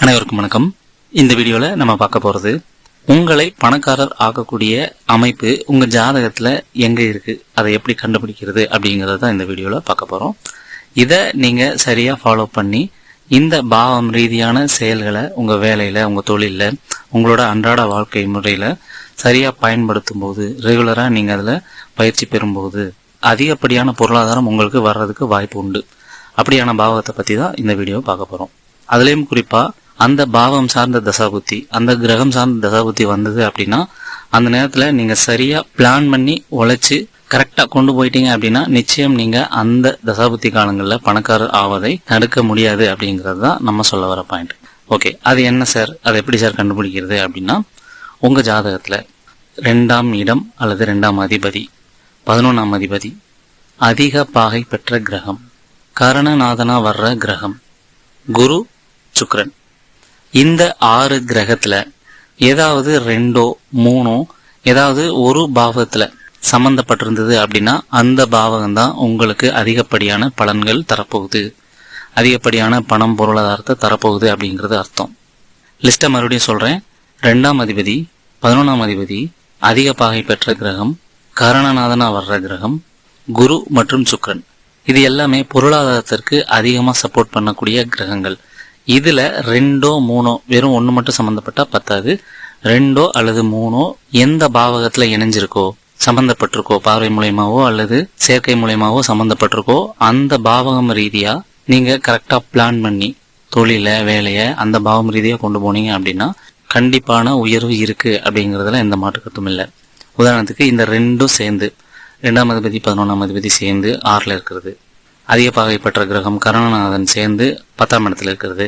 அனைவருக்கும் வணக்கம். இந்த வீடியோல நம்ம பார்க்க போறது உங்களை பணக்காரர் ஆக்கக்கூடிய அமைப்பு உங்க ஜாதகத்துல எங்க இருக்கு, அதை எப்படி கண்டுபிடிக்கிறது அப்படிங்கறத இந்த வீடியோல பார்க்க போறோம். இத நீங்க சரியா ஃபாலோ பண்ணி இந்த பாவம் ரீதியான செயல்களை உங்க வேலையில, உங்க தொழில, உங்களோட அன்றாட வாழ்க்கை முறையில சரியா பயன்படுத்தும் போது, ரெகுலரா நீங்க அதுல பயிற்சி பெறும்போது அதிகப்படியான பொருளாதாரம் உங்களுக்கு வர்றதுக்கு வாய்ப்பு உண்டு. அப்படியான பாவத்தை பத்தி தான் இந்த வீடியோ பார்க்க போறோம். அதுலயும் குறிப்பா அந்த பாவம் சார்ந்த தசாபுத்தி, அந்த கிரகம் சார்ந்த தசாபுத்தி வந்தது அப்படின்னா அந்த நேரத்துல நீங்க சரியா பிளான் பண்ணி உழைச்சு கரெக்டா கொண்டு போயிட்டீங்க அப்படின்னா நிச்சயம் நீங்க அந்த தசாபுத்தி காலங்கள்ல பணக்காரர் ஆவதை தடுக்க முடியாது அப்படிங்கிறது தான் நம்ம சொல்ல வர பாயிண்ட். ஓகே, அது என்ன சார், அதை எப்படி சார் கண்டுபிடிக்கிறது அப்படின்னா, உங்க ஜாதகத்துல 2ஆம் இடம் அல்லது 2ஆம் அதிபதி, 11ஆம் அதிபதி, அதிக பாகை பெற்ற கிரகம், கரணநாதனா வர்ற கிரகம் குரு, சுக்கிரன், இந்த 6 கிரகத்துல ஏதாவது 2ஓ 3ஓ ஏதாவது ஒரு பாவத்துல சம்பந்தப்பட்டிருந்தது அப்படின்னா அந்த பாவகம் தான் உங்களுக்கு அதிகப்படியான பலன்கள் தரப்போகுது, அதிகப்படியான பணம் பொருளாதாரத்தை தரப்போகுது அப்படிங்கிறது அர்த்தம். லிஸ்ட மறுபடியும் சொல்றேன். 2ஆம் அதிபதி, 11ஆம் அதிபதி, அதிக பாகை பெற்ற கிரகம், கரணநாதனா வர்ற கிரகம் குரு மற்றும் சுக்கிரன், இது எல்லாமே பொருளாதாரத்திற்கு அதிகமா சப்போர்ட் பண்ணக்கூடிய கிரகங்கள். இதுல 2ஓ 3ஓ, வெறும் 1 மட்டும் சம்பந்தப்பட்டா பத்தாது, 2ஓ அல்லது 3ஓ எந்த பாவகத்துல இணைஞ்சிருக்கோ, சம்பந்தப்பட்டிருக்கோ, பார்வை மூலயமாவோ அல்லது சேர்க்கை மூலயமாவோ சம்பந்தப்பட்டிருக்கோ, அந்த பாவகம் ரீதியா நீங்க கரெக்டா பிளான் பண்ணி தொழில வேலைய அந்த பாவம் ரீதியா கொண்டு போனீங்க அப்படின்னா கண்டிப்பான உயர்வு இருக்கு அப்படிங்கறதுல எந்த மாற்றுக்கட்டும் இல்லை. உதாரணத்துக்கு இந்த 2ம் சேர்ந்து 2ஆம் அதிபதி 11ஆம் அதிபதி சேர்ந்து 6ல இருக்கிறது, அதிக பாகை பெற்ற கிரகம் கரணநாதன் சேர்ந்து 10ஆம் இடத்துல இருக்கிறது,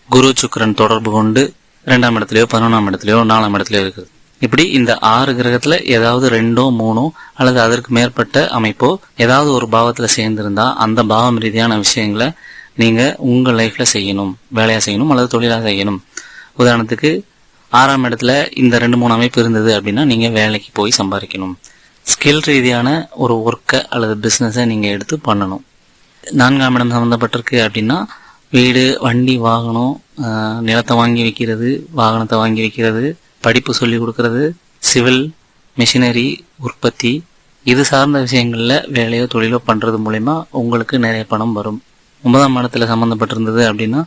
குரு சுக்கிரன் தொடர்பு கொண்டு 2ஆம் இடத்துலயோ 11ஆம் இடத்துலயோ 4ஆம் இடத்துலயோ இருக்குது. இப்படி இந்த 6 கிரகத்துல ஏதாவது 2ஓ 3ஓ அல்லது அதற்கு மேற்பட்ட அமைப்போ ஏதாவது ஒரு பாவத்துல சேர்ந்திருந்தா அந்த பாவம் ரீதியான விஷயங்களை நீங்க உங்க லைஃப்ல செய்யணும், வேலையா செய்யணும் அல்லது தொழிலா செய்யணும். உதாரணத்துக்கு 6ஆம் இடத்துல இந்த 2-3 அமைப்பு இருந்தது அப்படின்னா நீங்க வேலைக்கு போய் சம்பாதிக்கணும், ஸ்கில் ரீதியான ஒரு ஒர்க்கை அல்லது பிசினஸை நீங்க எடுத்து பண்ணணும். 4ஆம் இடம் சம்பந்தப்பட்டிருக்கு அப்படின்னா வீடு, வண்டி, வாகனம், நிலத்தை வாங்கி வைக்கிறது, வாகனத்தை வாங்கி வைக்கிறது, படிப்பு சொல்லி கொடுக்கறது, சிவில், மிஷினரி உற்பத்தி, இது சார்ந்த விஷயங்கள்ல வேலையோ தொழிலோ பண்றது மூலயமா உங்களுக்கு நிறைய பணம் வரும். 9ஆம் இடத்துல சம்பந்தப்பட்டிருந்தது அப்படின்னா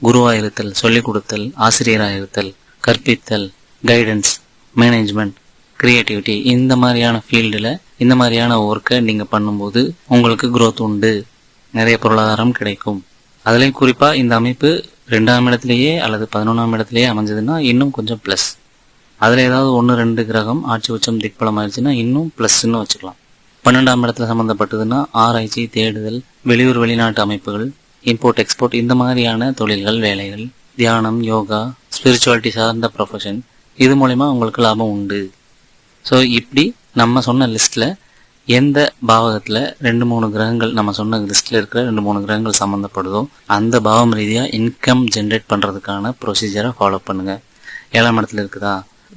குருவா இருத்தல், சொல்லிக் கொடுத்தல், ஆசிரியராக இருத்தல், கற்பித்தல், கைடன்ஸ், மேனேஜ்மெண்ட், கிரியேட்டிவிட்டி, இந்த மாதிரியான ஃபீல்டுல இந்த மாதிரியான ஒர்க்கை நீங்க பண்ணும்போது உங்களுக்கு growth உண்டு, நிறைய பொருளாதாரம் கிடைக்கும். அதுலயும் குறிப்பா இந்த அமைப்பு 2ஆம் இடத்திலேயே அல்லது 11ஆம் இடத்திலேயே அமைஞ்சதுன்னா இன்னும் கொஞ்சம் பிளஸ். அதுல ஏதாவது 1-2 கிரகம் ஆட்சி உச்சம் திக்பலம் ஆயிடுச்சுன்னா இன்னும் பிளஸ்ன்னு வச்சுக்கலாம். 12ஆம் இடத்துல சம்பந்தப்பட்டதுன்னா ஆராய்ச்சி, தேடுதல், வெளியூர் வெளிநாட்டு அமைப்புகள், இம்போர்ட் எக்ஸ்போர்ட், இந்த மாதிரியான தொழில்கள், வேலைகள், தியானம், யோகா, ஸ்பிரிச்சுவாலிட்டி சார்ந்த ப்ரொஃபஷன், இது மூலமா உங்களுக்கு லாபம் உண்டு. ஸோ இப்படி நம்ம சொன்ன லிஸ்ட்ல எந்த பாவகத்துல 2-3 கிரகங்கள், நம்ம சொன்ன லிஸ்ட்ல இருக்கிற 2-3 கிரகங்கள் சம்பந்தப்படுதோ அந்த பாவம் ரீதியா இன்கம் ஜென்ரேட் பண்றதுக்கான ப்ரொசீஜரை ஃபாலோ பண்ணுங்க. 7ஆம் இடத்துல இருக்குதா,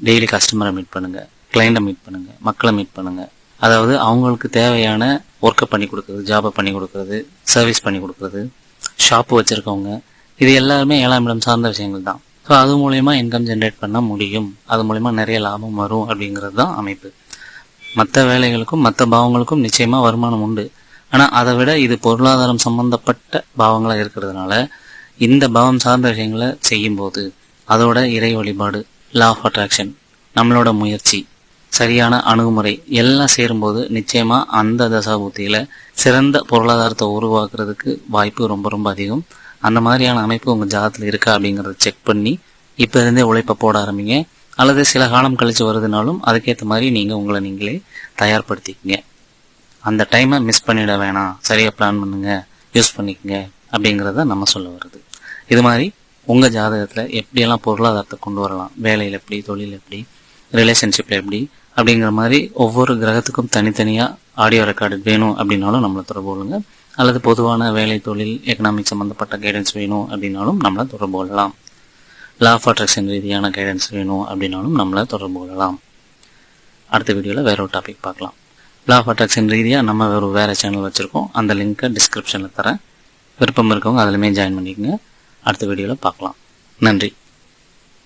டெய்லி கஸ்டமரை மீட் பண்ணுங்க, கிளைண்ட்டை மீட் பண்ணுங்க, மக்களை மீட் பண்ணுங்க. அதாவது அவங்களுக்கு தேவையான ஒர்க்கை பண்ணி கொடுக்கறது, ஜாபை பண்ணி கொடுக்கறது, சர்வீஸ் பண்ணி கொடுக்கறது, ஷாப்பு வச்சிருக்கவங்க, இது எல்லாருமே 7ஆம் இடம் சார்ந்த விஷயங்கள் தான். ஸோ அது மூலயமா இன்கம் ஜென்ரேட் பண்ண முடியும், அது மூலயமா நிறைய லாபம் வரும் அப்படிங்கிறது தான் அமைப்பு. மற்ற வேலைகளுக்கும் மற்ற பாவங்களுக்கும் நிச்சயமா வருமானம் உண்டு. ஆனா அதை விட இது பொருளாதாரம் சம்பந்தப்பட்ட பாவங்களா இருக்கிறதுனால இந்த பாவம் சார்ந்த விஷயங்களை செய்யும் போது அதோட இறை வழிபாடு, லா ஆஃப் அட்ராக்ஷன், நம்மளோட முயற்சி, சரியான அணுகுமுறை எல்லாம் சேரும்போது நிச்சயமா அந்த தசாபுத்தியில சிறந்த பொருளாதாரத்தை உருவாக்குறதுக்கு வாய்ப்பு ரொம்ப ரொம்ப அதிகம். அந்த மாதிரியான அமைப்பு உங்க ஜாதகத்துல இருக்கா அப்படிங்கறத செக் பண்ணி இப்ப இருந்தே உழைப்ப போட ஆரம்பிங்க. அல்லது சில காலம் கழிச்சு வருதுனாலும் அதுக்கேற்ற மாதிரி நீங்க உங்களை நீங்களே தயார்படுத்திக்கங்க. அந்த டைமை மிஸ் பண்ணிட வேணாம், சரியா பிளான் பண்ணுங்க, யூஸ் பண்ணிக்கங்க அப்படிங்கறத நம்ம சொல்ல வருது. இது மாதிரி உங்க ஜாதகத்துல எப்படியெல்லாம் பொருளாதாரத்தை கொண்டு வரலாம், வேலையில எப்படி, தொழில் எப்படி, ரிலேஷன்ஷிப்ல எப்படி அப்படிங்கிற மாதிரி ஒவ்வொரு கிரகத்துக்கும் தனித்தனியா ஆடியோ ரெக்கார்டு வேணும் அப்படின்னாலும் நம்மளை தொடர்பு கொள்ளுங்க. அல்லது பொதுவான வேலை, தொழில், எக்கனாமிக் சம்பந்தப்பட்ட கைடன்ஸ் வேணும் அப்படின்னாலும் நம்மளை தொடர்பு கொள்ளலாம். லா ஆஃப் அட்ராக்ஷன் ரீதியான கைடன்ஸ் வேணும் அப்படின்னாலும் நம்மளை தொடர்பு கொள்ளலாம். அடுத்த வீடியோவில் வேற ஒரு டாபிக் பார்க்கலாம். லா ஆஃப் அட்ராக்ஷன் ரீதியாக நம்ம வேற சேனல் வச்சுருக்கோம், அந்த லிங்க்கை டிஸ்கிரிப்ஷனில் தரேன். விருப்பம் இருக்கவங்க அதிலுமே ஜாயின் பண்ணிக்கோங்க. அடுத்த வீடியோவில் பார்க்கலாம். நன்றி.